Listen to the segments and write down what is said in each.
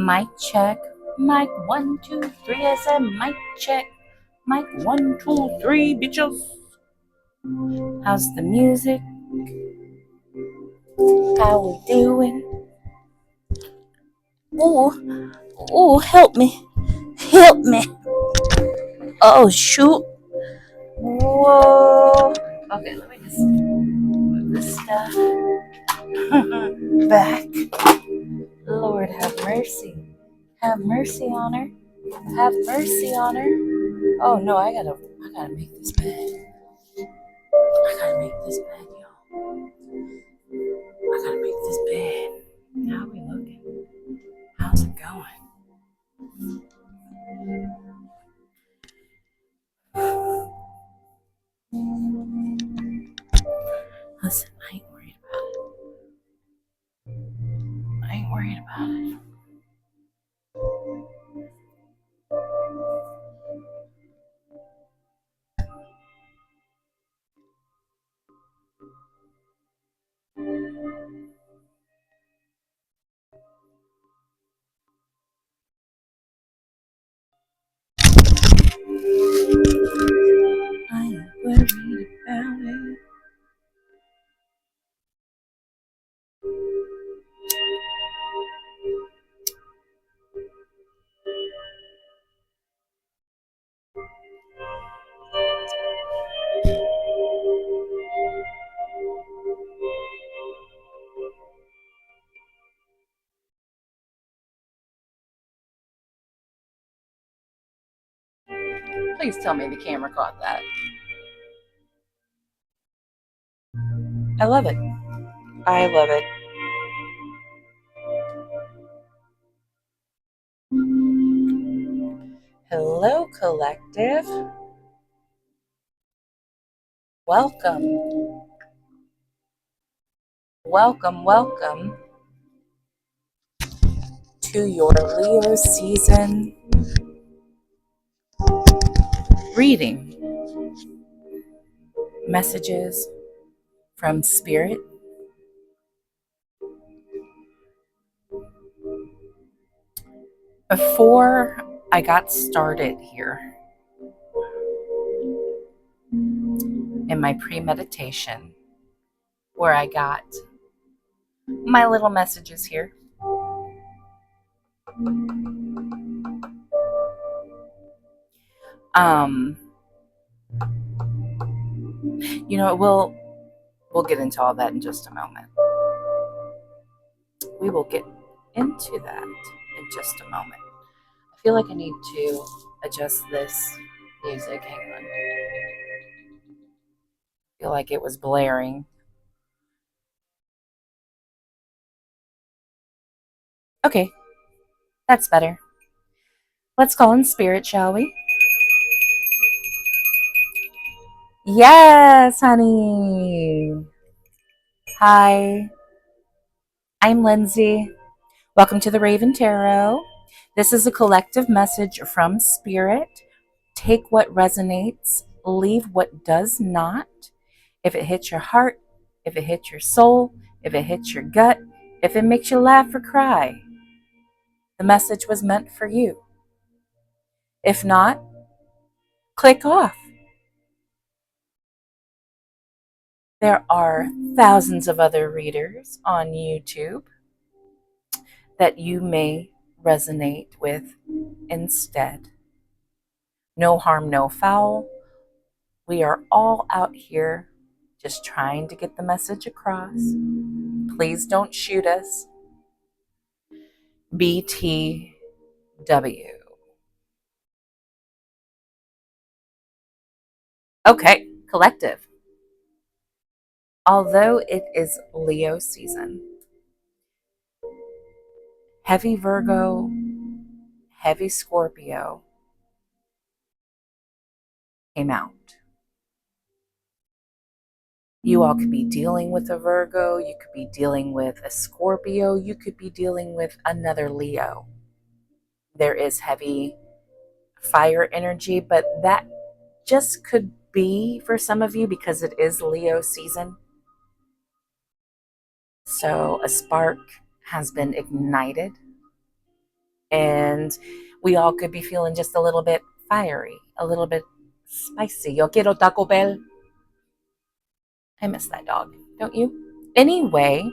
Mic check. Mic 1, 2, 3. I said mic check. Mic 1, 2, 3, bitches. How's the music? How we doing? Ooh, help me. Help me. Oh, shoot. Whoa. Okay, let me just move this stuff back. Lord, have mercy. Have mercy on her. Have mercy on her. Oh no, I gotta make this bed. I gotta make this bed, y'all. I gotta make this bed. How we looking? How's it going? Listen, I ain't worried about it. I ain't worried about it. I ain't worried about it. Please tell me the camera caught that. I love it. I love it. Hello, collective. Welcome. Welcome to your Leo season reading. Messages from Spirit. Before I got started here in my pre-meditation, where I got my little messages here, we'll get into all that in just a moment. We will get into that in just a moment. I feel like I need to adjust this music. Hang on. I feel like it was blaring. Okay, that's better. Let's call in Spirit, shall we? Yes, honey. Hi, I'm Lindsay. Welcome to the Raven Tarot. This is a collective message from Spirit. Take what resonates, leave what does not. If it hits your heart, if it hits your soul, if it hits your gut, if it makes you laugh or cry, the message was meant for you. If not, click off. There are thousands of other readers on YouTube that you may resonate with instead. No harm, no foul. We are all out here just trying to get the message across. Please don't shoot us. BTW. Okay, collective. Although it is Leo season, heavy Virgo, heavy Scorpio came out. You all could be dealing with a Virgo, you could be dealing with a Scorpio, you could be dealing with another Leo. There is heavy fire energy, but that just could be for some of you because it is Leo season. So a spark has been ignited. And we all could be feeling just a little bit fiery, a little bit spicy. Yo quiero Taco Bell. I miss that dog, don't you? Anyway,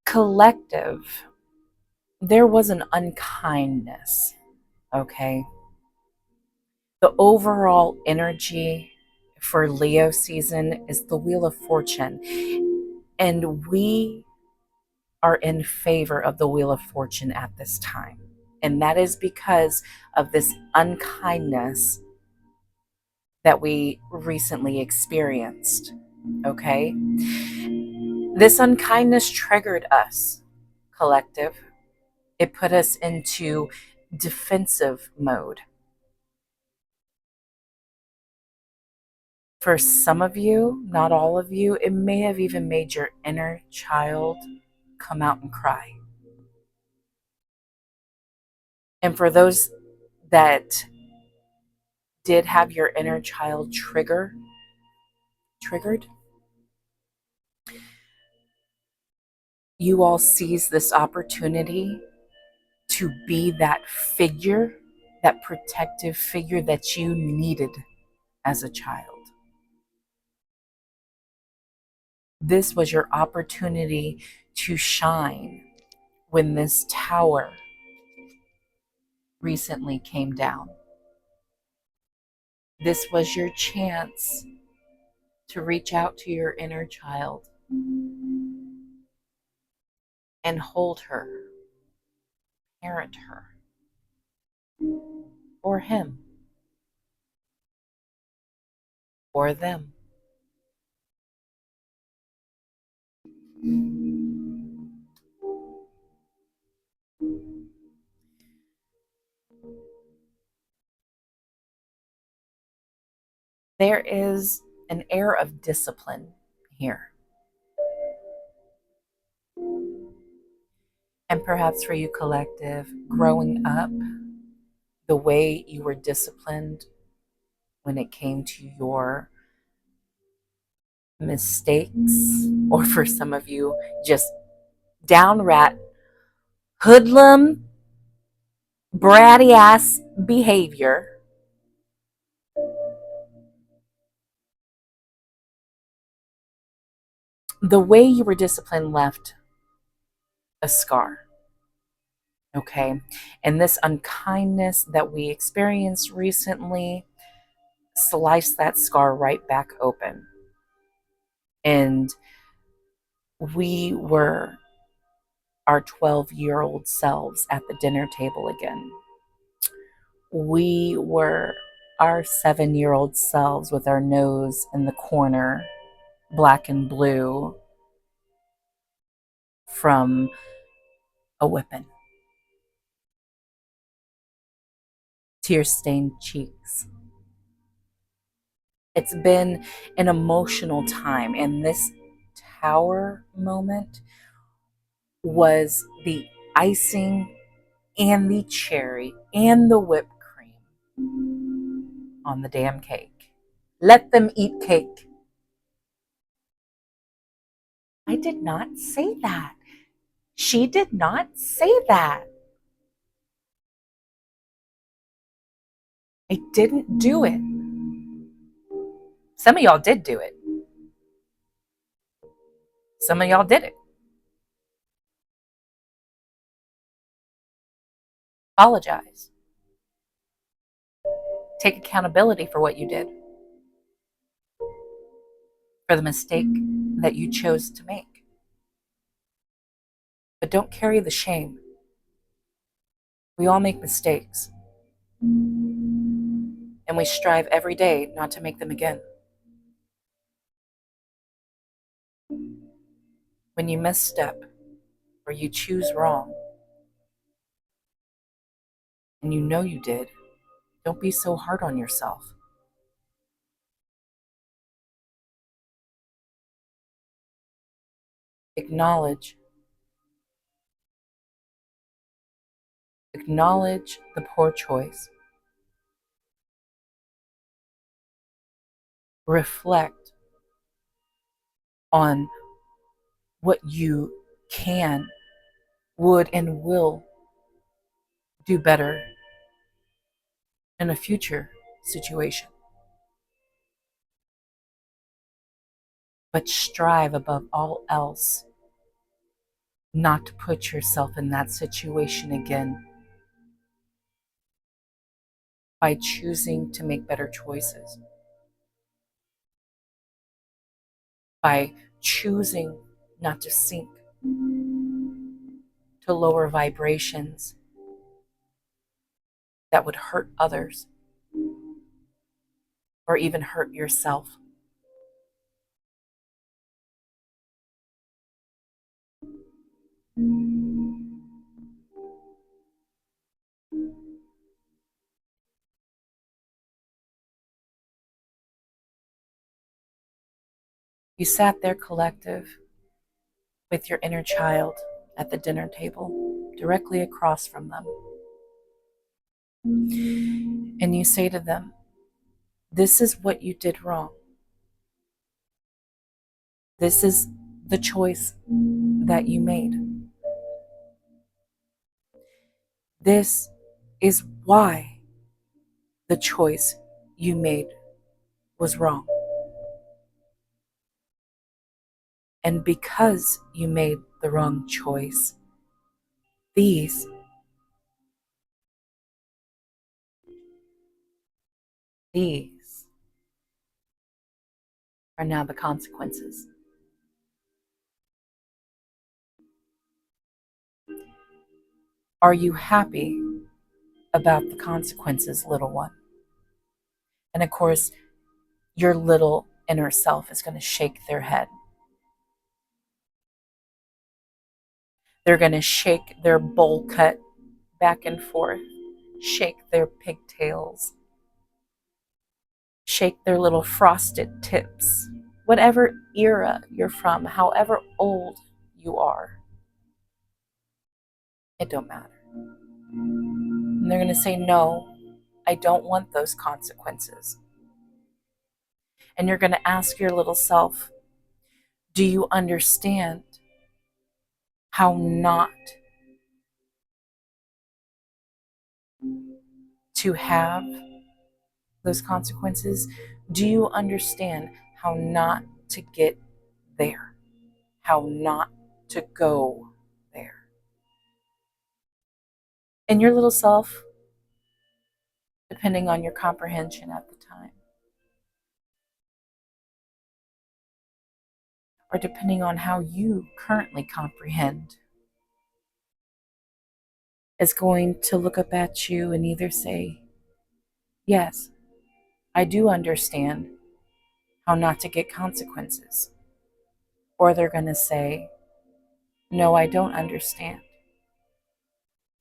collective, there was an unkindness, okay? The overall energy for Leo season is the Wheel of Fortune. And we are in favor of the Wheel of Fortune at this time. And that is because of this unkindness that we recently experienced. Okay? This unkindness triggered us, collective. It put us into defensive mode. For some of you, not all of you, it may have even made your inner child come out and cry. And for those that did have your inner child triggered, you all seize this opportunity to be that figure, that protective figure that you needed as a child. This was your opportunity to shine when this tower recently came down. This was your chance to reach out to your inner child and hold her, parent her, or him, or them. There is an air of discipline here. And perhaps for you, collective, growing up, the way you were disciplined when it came to your mistakes, or for some of you, just down rat, hoodlum, bratty ass behavior, the way you were disciplined left a scar. Okay. And this unkindness that we experienced recently sliced that scar right back open. And we were our 12-year-old selves at the dinner table again. We were our 7-year-old selves with our nose in the corner, black and blue from a whipping. Tear-stained cheeks. It's been an emotional time, and this tower moment was the icing and the cherry and the whipped cream on the damn cake. Let them eat cake. I did not say that. She did not say that. I didn't do it. Some of y'all did do it. Some of y'all did it. Apologize. Take accountability for what you did, for the mistake that you chose to make. But don't carry the shame. We all make mistakes, and we strive every day not to make them again. When you misstep or you choose wrong, and you know you did, don't be so hard on yourself. Acknowledge the poor choice. Reflect on what you can, would, and will do better in a future situation. But strive above all else not to put yourself in that situation again by choosing to make better choices, by choosing not to sink to lower vibrations that would hurt others or even hurt yourself. You sat there, collective, with your inner child at the dinner table, directly across from them. And you say to them, this is what you did wrong. This is the choice that you made. This is why the choice you made was wrong. And because you made the wrong choice, these are now the consequences. Are you happy about the consequences, little one? And of course, your little inner self is going to shake their head. They're going to shake their bowl cut back and forth, shake their pigtails, shake their little frosted tips. Whatever era you're from, however old you are, it don't matter. And they're going to say, no, I don't want those consequences. And you're going to ask your little self, do you understand how not to have those consequences? Do you understand how not to get there? How not to go there? And your little self, depending on your comprehension at the time, or depending on how you currently comprehend, is going to look up at you and either say, yes, I do understand how not to get consequences. Or they're going to say, no, I don't understand.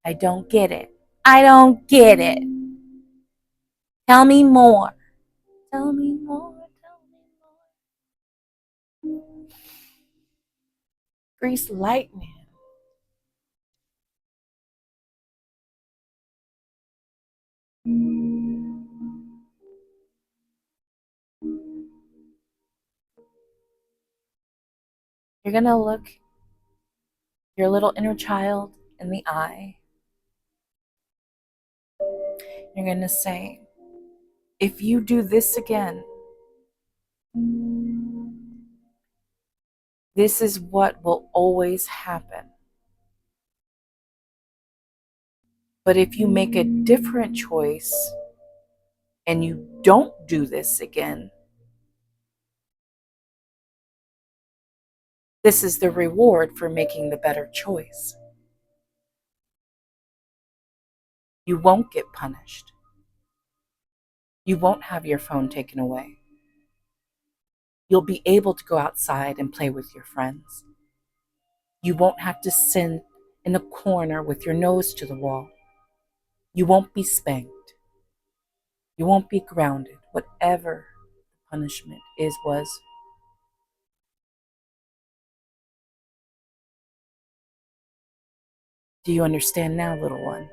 I don't get it. I don't get it. Tell me more. Tell me more. Tell me more. Grease lightning. You're going to look your little inner child in the eye. You're going to say, if you do this again, this is what will always happen. But if you make a different choice and you don't do this again, this is the reward for making the better choice. You won't get punished. You won't have your phone taken away. You'll be able to go outside and play with your friends. You won't have to sit in a corner with your nose to the wall. You won't be spanked. You won't be grounded. Whatever the punishment was. Do you understand now, little one?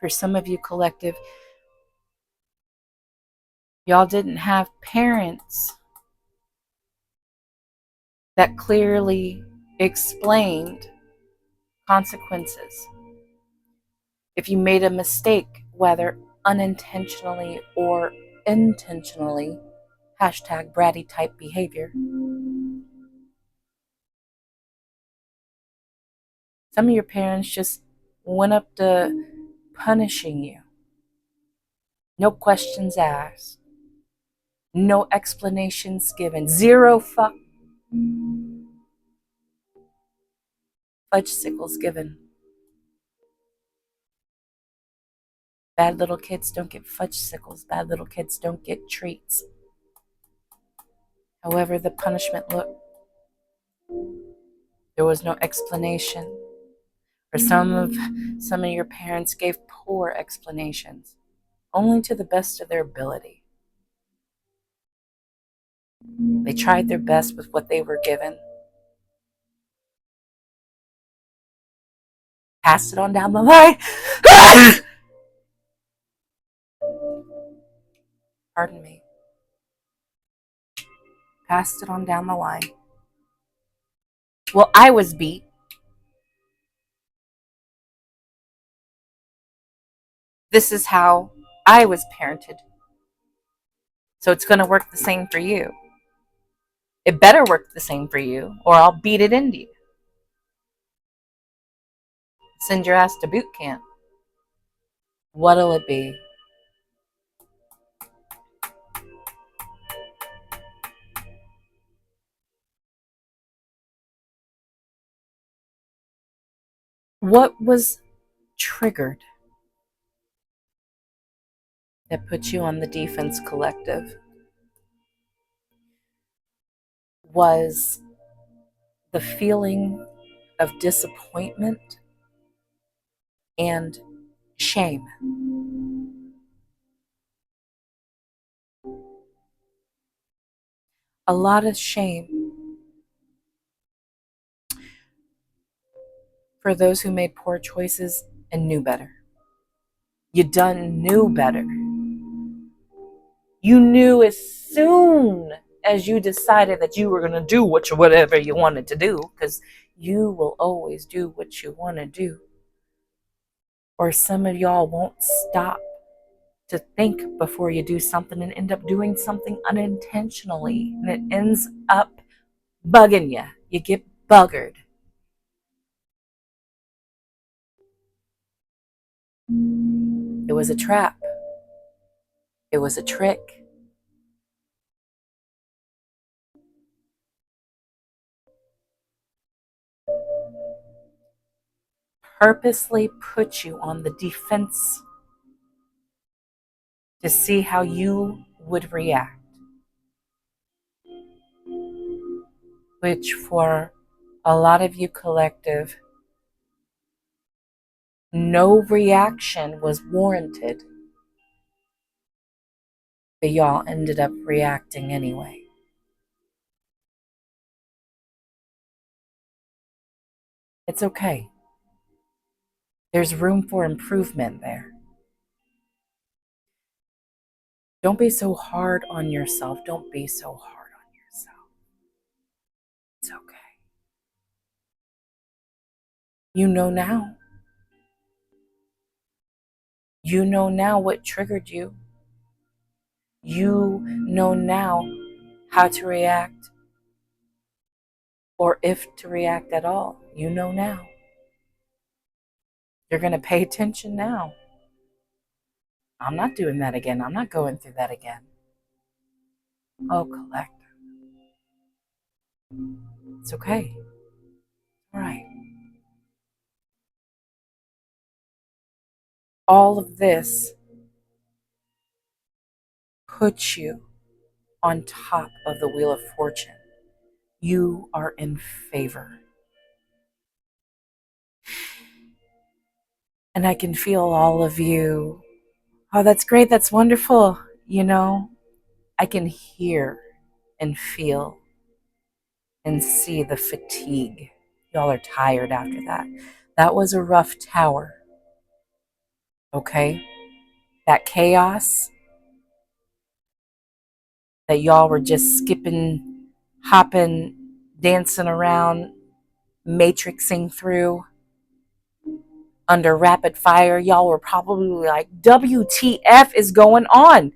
For some of you, collective, y'all didn't have parents that clearly explained consequences. If you made a mistake, whether unintentionally or intentionally, hashtag bratty type behavior. Some of your parents just went up to punishing you. No questions asked. No explanations given. Zero fudgesicles given. Bad little kids don't get fudgesicles. Bad little kids don't get treats. However the punishment looked, there was no explanation. Or some of your parents gave poor explanations, only to the best of their ability. They tried their best with what they were given. Passed it on down the line. Pardon me. Passed it on down the line. Well, I was beat. This is how I was parented. So it's going to work the same for you. It better work the same for you, or I'll beat it into you. Send your ass to boot camp. What'll it be? What was triggered that put you on the defense collective? Was the feeling of disappointment and shame. A lot of shame for those who made poor choices and knew better. You done knew better. You knew as soon as you decided that you were going to do whatever you wanted to do, because you will always do what you want to do. Or some of y'all won't stop to think before you do something and end up doing something unintentionally, and it ends up bugging you. You get buggered. It was a trap. It was a trick. Purposely put you on the defense to see how you would react. Which for a lot of you collective, no reaction was warranted, but y'all ended up reacting anyway. It's okay. There's room for improvement there. Don't be so hard on yourself. Don't be so hard on yourself. It's okay. You know now. You know now what triggered you. You know now how to react, or if to react at all. You know now. You're going to pay attention now. I'm not doing that again. I'm not going through that again. Oh, collective. It's okay. All right. All of this puts you on top of the Wheel of Fortune. You are in favor. And I can feel all of you. Oh, that's great. That's wonderful. You know, I can hear and feel and see the fatigue. Y'all are tired after that. That was a rough tower. Okay? That chaos that y'all were just skipping, hopping, dancing around, matrixing through under rapid fire. Y'all were probably like, WTF is going on?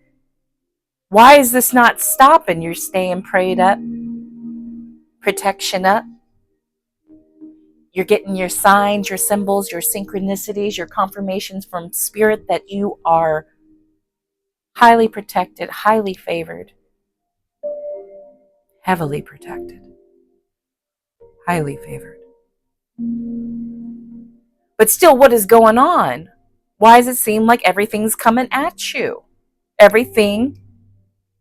Why is this not stopping? You're staying prayed up, protection up. You're getting your signs, your symbols, your synchronicities, your confirmations from spirit that you are highly protected, highly favored, heavily protected, highly favored. But still, what is going on? Why does it seem like everything's coming at you? Everything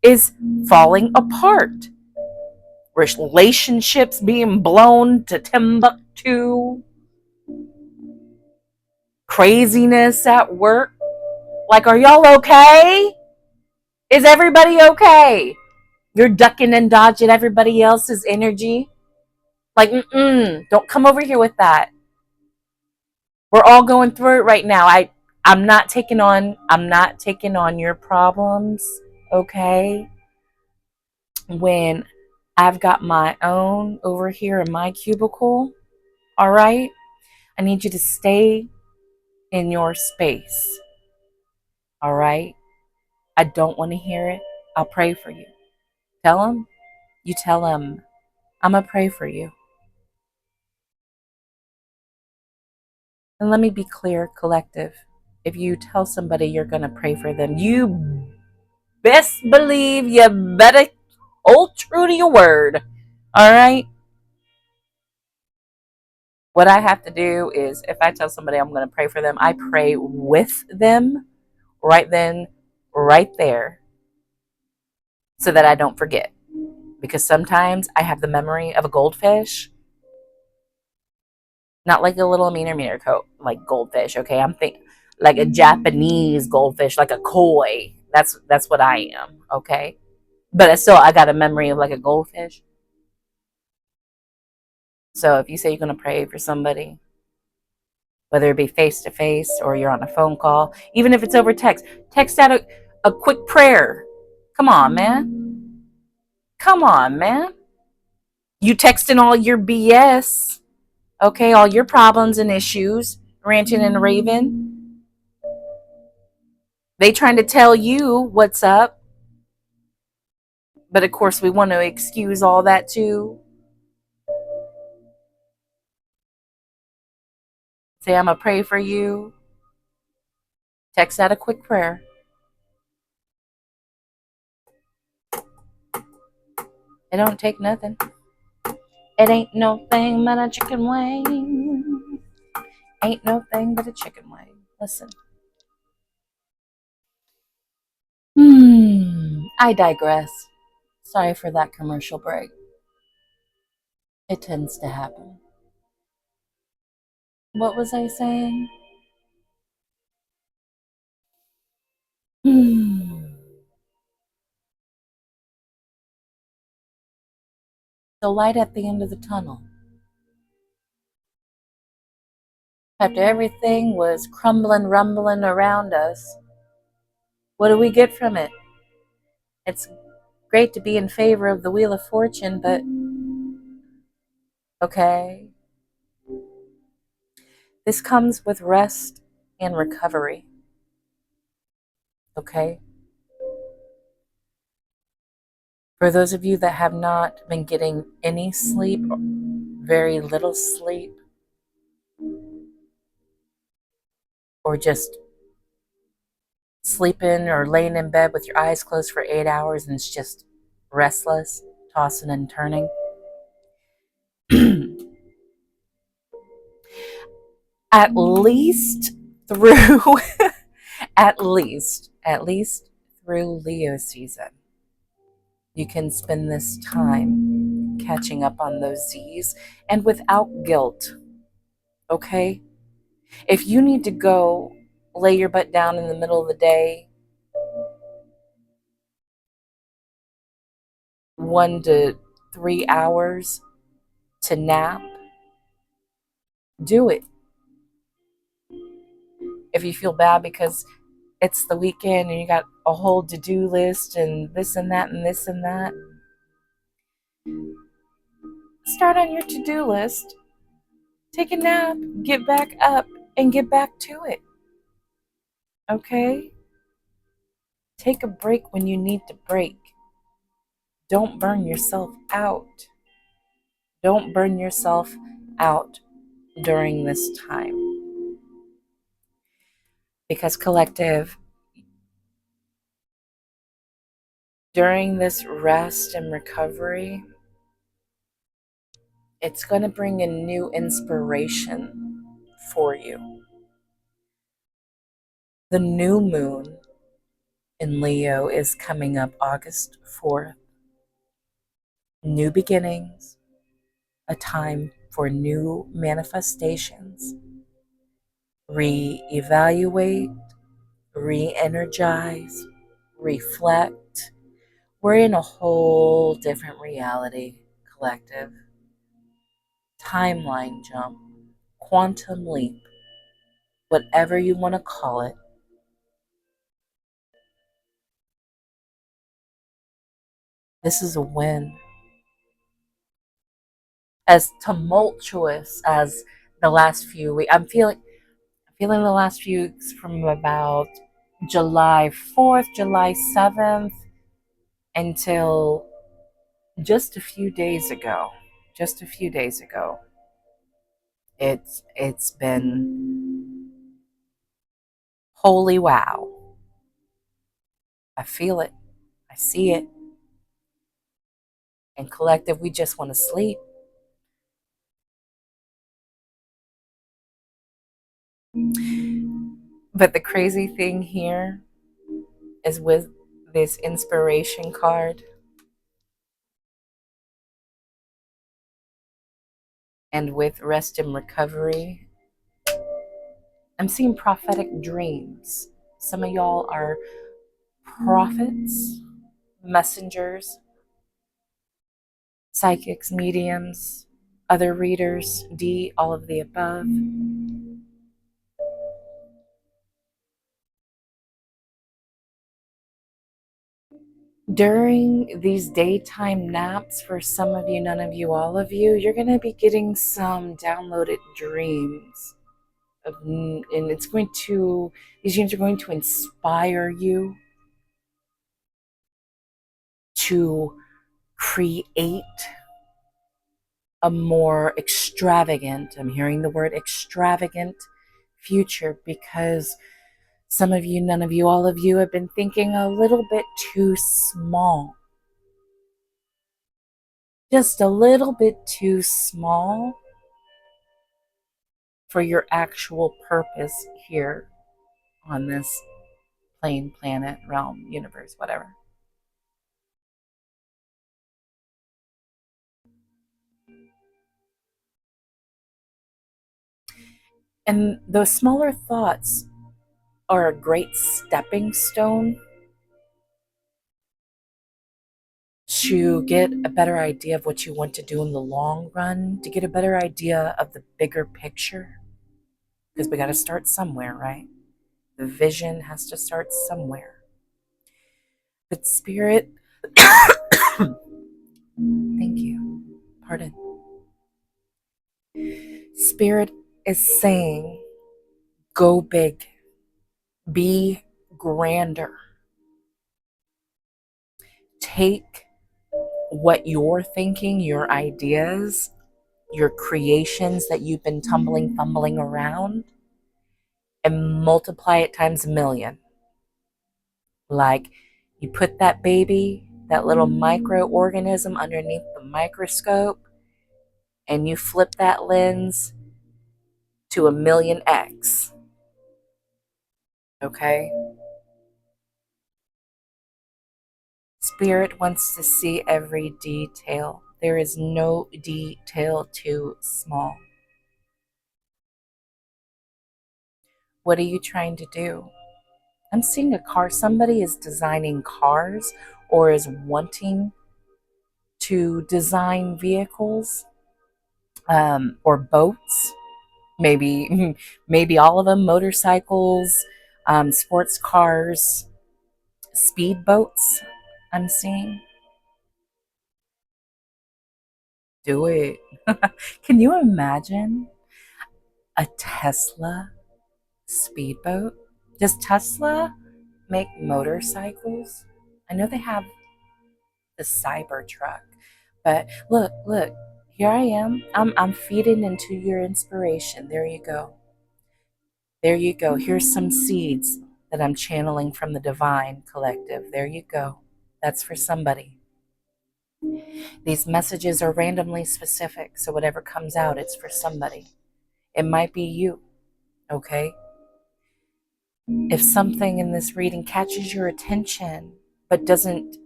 is falling apart. Relationships being blown to Timbuktu. Craziness at work. Like, are y'all okay? Is everybody okay? You're ducking and dodging everybody else's energy. Like, don't come over here with that. We're all going through it right now. I'm not taking on your problems, okay? When I've got my own over here in my cubicle, all right? I need you to stay in your space, all right? I don't want to hear it. I'll pray for you. Tell him. You tell him, I'm going to pray for you. And let me be clear, collective. If you tell somebody you're going to pray for them, you best believe you better hold true to your word. All right? What I have to do is, if I tell somebody I'm going to pray for them, I pray with them right then, right there, so that I don't forget. Because sometimes I have the memory of a goldfish. Not like a little meter coat, like goldfish, okay? I'm thinking like a Japanese goldfish, like a koi. That's what I am, okay? But still, I got a memory of like a goldfish. So if you say you're going to pray for somebody, whether it be face to face or you're on a phone call, even if it's over text, text out a quick prayer. Come on, man. Come on, man. You texting all your BS, okay? All your problems and issues, ranting and raving. They trying to tell you what's up. But of course, we want to excuse all that too. Say, I'm going to pray for you. Text out a quick prayer. It don't take nothing. It ain't no thing but a chicken wing. Ain't no thing but a chicken wing. Listen. I digress. Sorry for that commercial break. It tends to happen. What was I saying? The light at the end of the tunnel. After everything was crumbling, rumbling around us, what do we get from it? It's great to be in favor of the Wheel of Fortune, but okay. This comes with rest and recovery. Okay? For those of you that have not been getting any sleep, or very little sleep, or just sleeping or laying in bed with your eyes closed for 8 hours and it's just restless, tossing and turning. At least through at least through Leo season, you can spend this time catching up on those Z's and without guilt. Okay? If you need to go lay your butt down in the middle of the day, 1 to 3 hours to nap, do it. If you feel bad because it's the weekend and you got a whole to-do list and this and that and this and that, start on your to-do list, take a nap, get back up, and get back to it. Okay? Take a break when you need to break. Don't burn yourself out. Don't burn yourself out during this time. Because, collective, during this rest and recovery, it's going to bring a new inspiration for you. The new moon in Leo is coming up August 4th. New beginnings, a time for new manifestations. Re-evaluate, re-energize, reflect. We're in a whole different reality, collective. Timeline jump, quantum leap, whatever you want to call it. This is a win. As tumultuous as the last few weeks, I'm feeling the last few weeks from about July 4th, July 7th, until just a few days ago. It's been holy wow. I feel it. I see it. And collective, we just want to sleep. But the crazy thing here is with this inspiration card and with rest and recovery, I'm seeing prophetic dreams. Some of y'all are prophets, messengers, psychics, mediums, other readers, D, all of the above. During these daytime naps, for some of you, none of you, all of you, you're going to be getting some downloaded dreams. And these dreams are going to inspire you to create a more extravagant, I'm hearing the word extravagant, future, because some of you, none of you, all of you have been thinking a little bit too small. Just a little bit too small for your actual purpose here on this plane, planet, realm, universe, whatever. And those smaller thoughts are a great stepping stone to get a better idea of what you want to do in the long run, to get a better idea of the bigger picture. Because we got to start somewhere, right? The vision has to start somewhere. But spirit, thank you, pardon. Spirit is saying, go big, be grander. Take what you're thinking, your ideas, your creations that you've been fumbling around, and multiply it times a million. Like you put that baby, that little microorganism underneath the microscope, and you flip that lens to 1,000,000x. Okay? Spirit wants to see every detail. There is no detail too small. What are you trying to do? I'm seeing a car. Somebody is designing cars or is wanting to design vehicles, or boats. Maybe, maybe all of them, motorcycles, sports cars, speed boats. I'm seeing. Do it. Can you imagine a Tesla speedboat? Does Tesla make motorcycles? I know they have the Cybertruck, but look, here I am. I'm feeding into your inspiration. There you go. There you go. Here's some seeds that I'm channeling from the divine collective. There you go. That's for somebody. These messages are randomly specific, so whatever comes out, it's for somebody. It might be you, okay? If something in this reading catches your attention but doesn't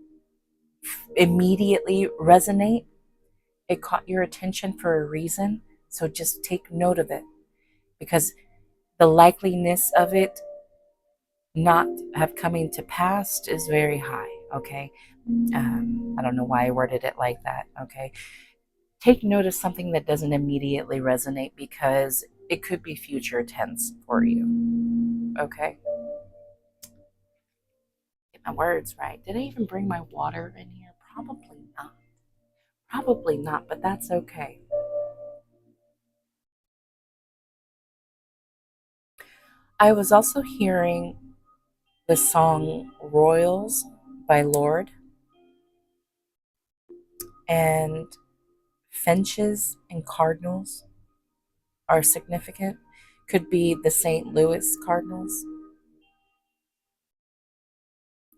immediately resonate, it caught your attention for a reason, so just take note of it because the likeliness of it not have coming to pass is very high, okay? I don't know why I worded it like that, okay? Take note of something that doesn't immediately resonate because it could be future tense for you, okay? Get my words right. Did I even bring my water in here? Probably not. Probably not, but that's okay. I was also hearing the song Royals by Lord, and finches and cardinals are significant. Could be the St. Louis Cardinals.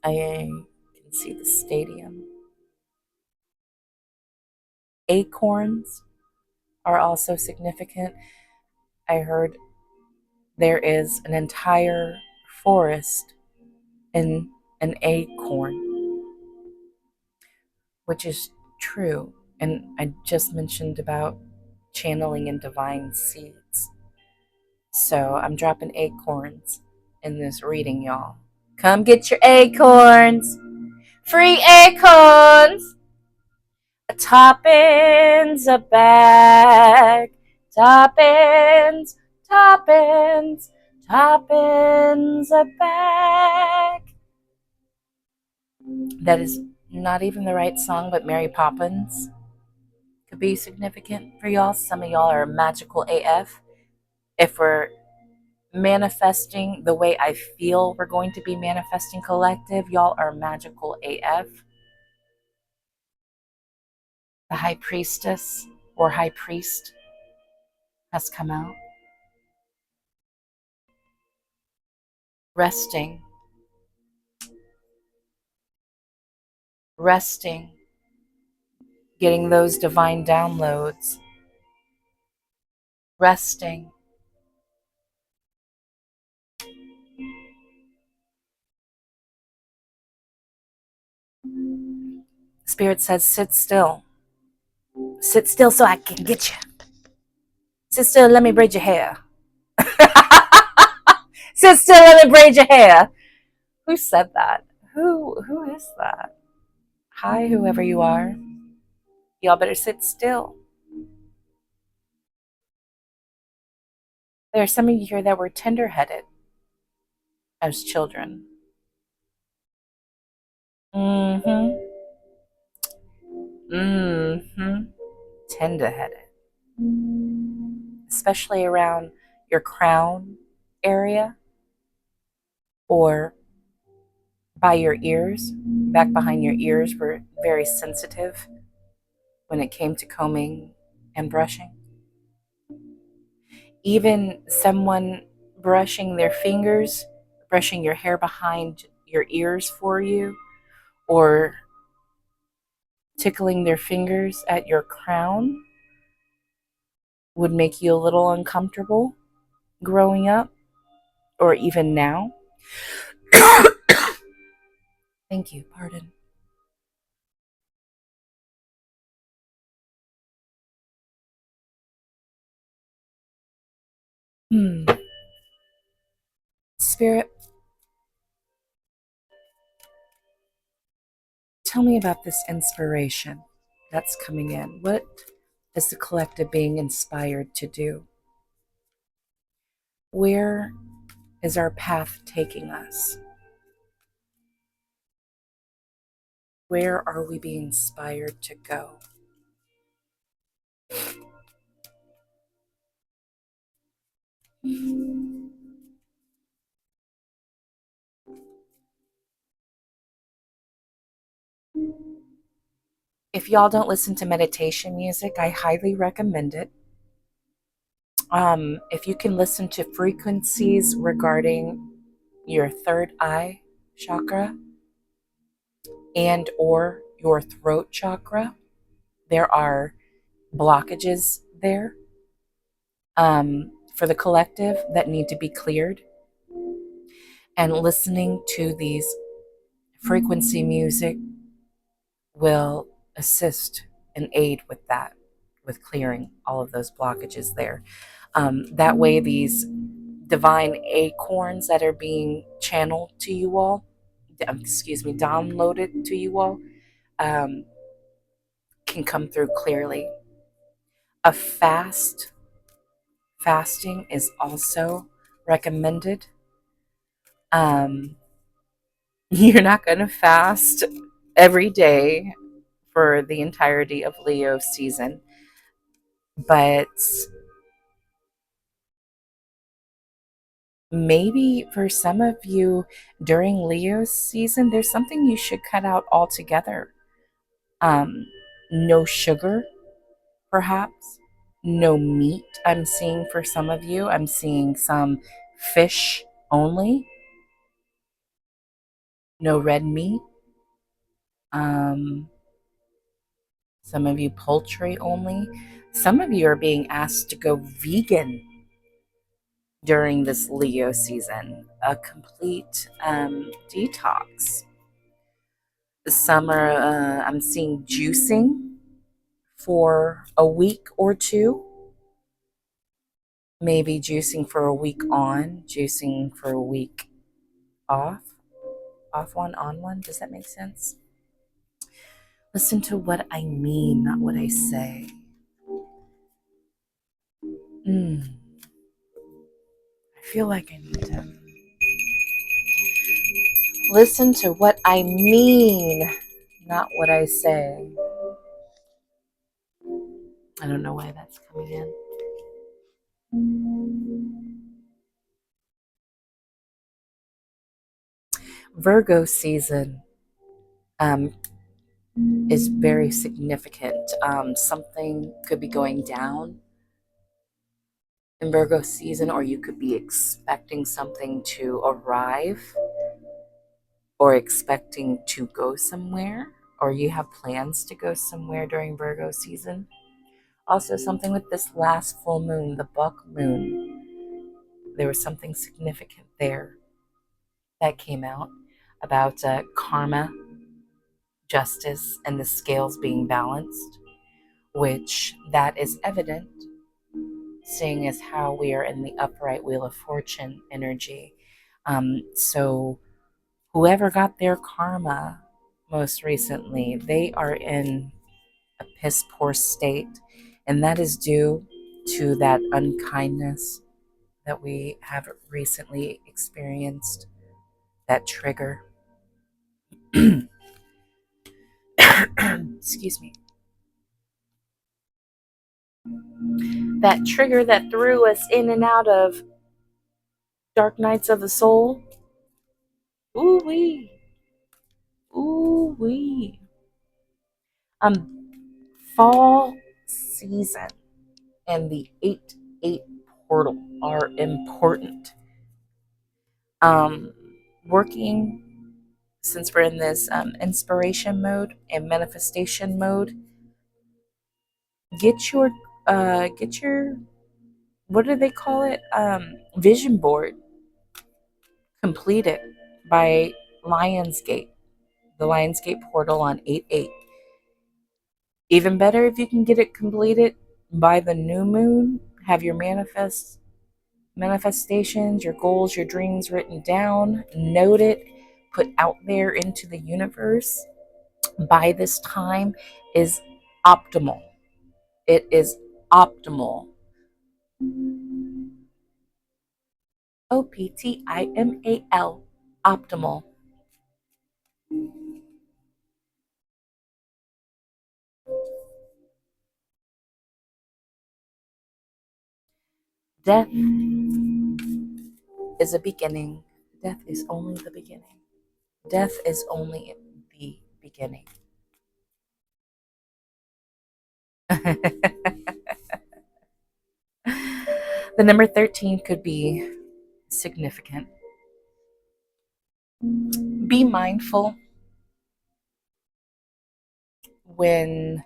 I can see the stadium. Acorns are also significant. I heard there is an entire forest in an acorn, which is true. And I just mentioned about channeling and divine seeds. So I'm dropping acorns in this reading, y'all. Come get your acorns. Free acorns. A toppins a bag. Toppins, toppins, toppins a bag. That is not even the right song, but Mary Poppins could be significant for y'all. Some of y'all are magical AF. If we're manifesting the way I feel we're going to be manifesting collective, y'all are magical AF. The high priestess or high priest has come out. Resting, resting, getting those divine downloads, resting. Spirit says, sit still. Sit still so I can get you. Sit still, let me braid your hair. Sit still, let me braid your hair. Who said that? Who is that? Hi, whoever you are. Y'all better sit still. There are some of you here that were tender-headed as children. Mm-hmm. Mm-hmm. Tender-headed. Especially around your crown area or by your ears. Back behind your ears were very sensitive when it came to combing and brushing. Even someone brushing their fingers, brushing your hair behind your ears for you, or tickling their fingers at your crown would make you a little uncomfortable growing up, or even now. Thank you, pardon. Spirit, tell me about this inspiration that's coming in. What is the collective being inspired to do? Where is our path taking us? Where are we being inspired to go? If y'all don't listen to meditation music, I highly recommend it. If you can listen to frequencies regarding your third eye chakra and or your throat chakra, there are blockages there for the collective that need to be cleared. And listening to these frequency music will assist and aid with that, with clearing all of those blockages there. That way, these divine acorns that are being channeled to you all, downloaded to you all, um, can come through clearly. A fasting is also recommended. Um, you're not going to fast every day for the entirety of Leo season, but maybe for some of you during Leo season, there's something you should cut out altogether. Um, no sugar, perhaps. No meat, I'm seeing for some of you. I'm seeing some fish only. No red meat. Um, some of you poultry only. Some of you are being asked to go vegan during this Leo season, a complete detox. Some are, I'm seeing juicing for a week or two, maybe juicing for a week on, juicing for a week off, off one, on one. Does that make sense? Listen to what I mean, not what I say. I feel like I need to listen to what I mean, not what I say. I don't know why that's coming in. Virgo season is very significant. Something could be going down in Virgo season, or you could be expecting something to arrive, or expecting to go somewhere, or you have plans to go somewhere during Virgo season. Also, something with this last full moon, the buck moon, there was something significant there that came out about karma, justice, and the scales being balanced, which that is evident seeing as how we are in the upright wheel of fortune energy. So whoever got their karma most recently, they are in a piss poor state, and that is due to that unkindness that we have recently experienced, that trigger. Excuse me. That trigger that threw us in and out of dark nights of the soul. Ooh wee. Ooh wee. Fall season and the 8-8 portal are important. Um, Working, since we're in this inspiration mode and manifestation mode, get your what do they call it? Vision board completed by Lionsgate, the Lionsgate portal on 8-8. Even better if you can get it completed by the new moon. Have your manifestations, your goals, your dreams written down, note it, put out there into the universe by this time is optimal. It is optimal. OPTIMAL. Optimal. Death is a beginning. Death is only the beginning. Death is only the beginning. The number 13 could be significant. Be mindful when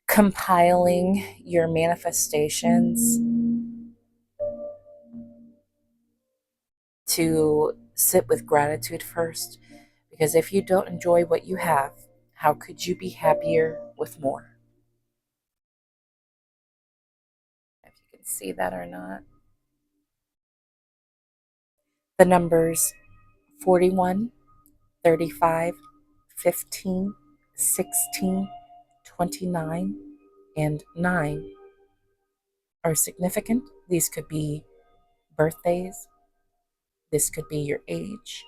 compiling your manifestations to sit with gratitude first. Because if you don't enjoy what you have, how could you be happier with more? If you can see that or not. The numbers 41, 35, 15, 16, 29, and 9 are significant. These could be birthdays. This could be your age.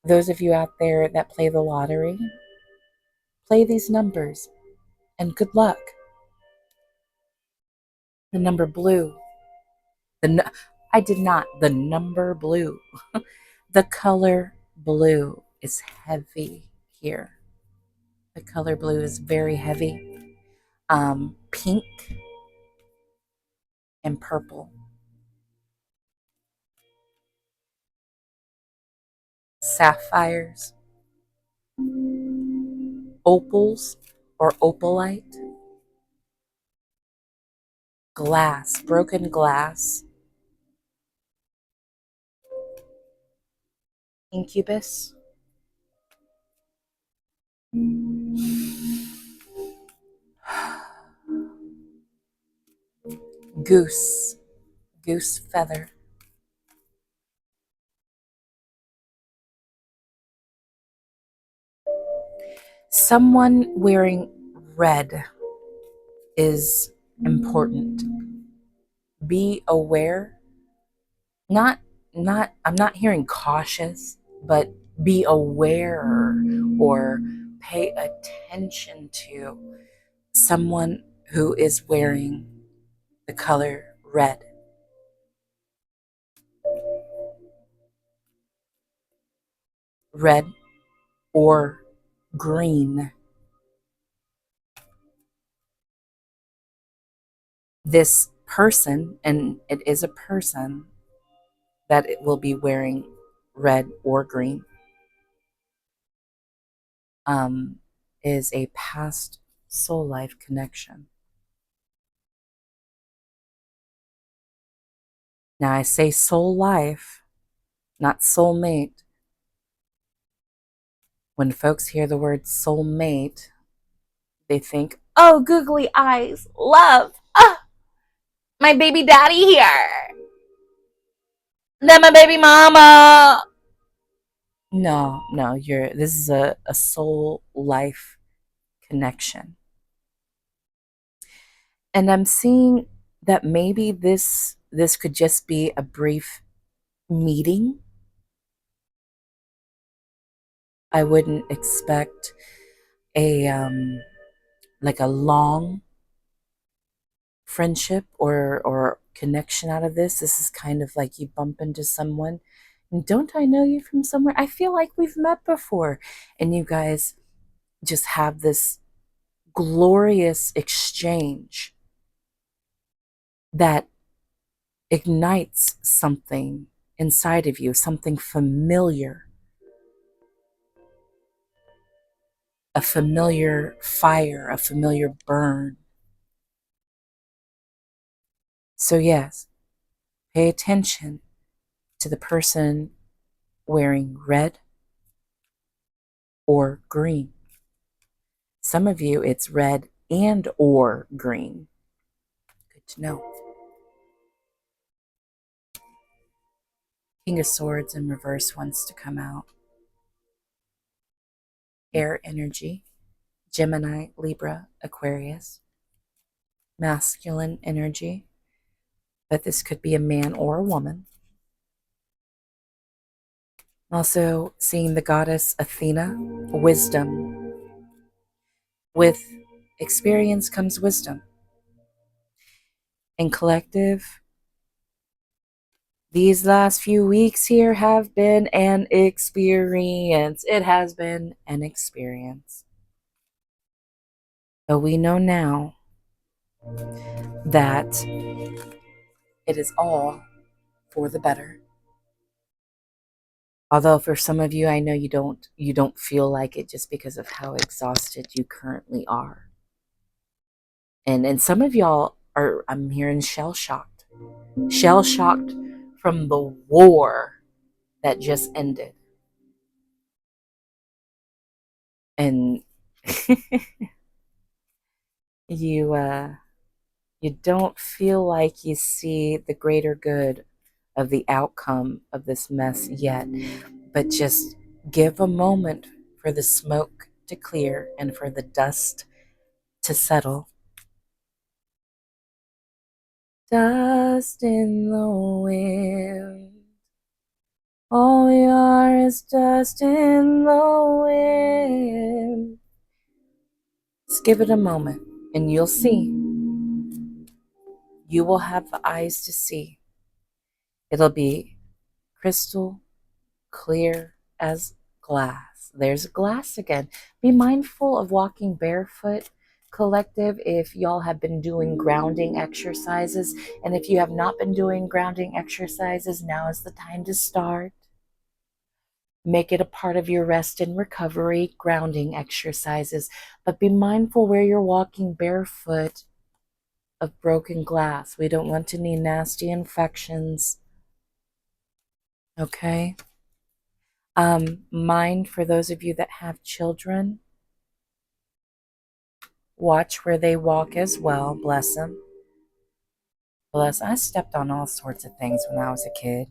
Those of you out there that play the lottery, play these numbers and good luck. The number blue. I did not. The number blue. The color blue is heavy here. The color blue is very heavy. Pink and purple. Sapphires. Opals or opalite. Glass, broken glass. Incubus. Goose. Goose feather. Someone wearing red is important. Be aware. Not I'm not hearing cautious, but be aware or pay attention to someone who is wearing the color red. Red or green. This person, and it is a person, that it will be wearing red or green, is a past soul life connection. Now I say soul life, not soulmate. When folks hear the word soulmate, they think, oh, googly eyes, love, my baby daddy here. Then my baby mama. No, this is a soul life connection. And I'm seeing that maybe this could just be a brief meeting. I wouldn't expect a like a long friendship or connection out of this. This is kind of like you bump into someone and don't I know you from somewhere? I feel like we've met before. And you guys just have this glorious exchange that ignites something inside of you, something familiar, a familiar fire, a familiar burn. So, yes, pay attention to the person wearing red or green. Some of you, it's red and or green. Good to know. King of Swords in reverse wants to come out. Air energy, Gemini, Libra, Aquarius. Masculine energy, but this could be a man or a woman. Also seeing the goddess Athena, wisdom. With experience comes wisdom. In collective, These last few weeks here have been an experience. It has been an experience. But we know now that it is all for the better. Although for some of you, I know you don't feel like it just because of how exhausted you currently are. And some of y'all are, I'm hearing, shell shocked. Shell shocked from the war that just ended. And you you don't feel like you see the greater good of the outcome of this mess yet, but just give a moment for the smoke to clear and for the dust to settle. Dust in the wind. All we are is dust in the wind. Just give it a moment and you'll see. You will have the eyes to see. It'll be crystal clear as glass. There's glass again. Be mindful of walking barefoot. Collective, if y'all have been doing grounding exercises, and if you have not been doing grounding exercises, now is the time to start. Make it a part of your rest and recovery grounding exercises, but be mindful where you're walking barefoot of broken glass. We don't want any nasty infections. Okay? Mind for those of you that have children, watch where they walk as well. Bless them. Bless. I stepped on all sorts of things when I was a kid.